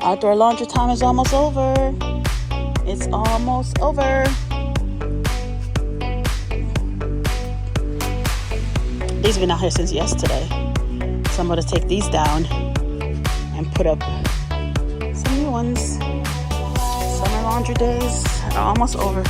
Outdoor laundry time is almost over. It's almost over. These have been out here since yesterday. So I'm going to take these down and put up some new ones. Summer laundry days are almost over.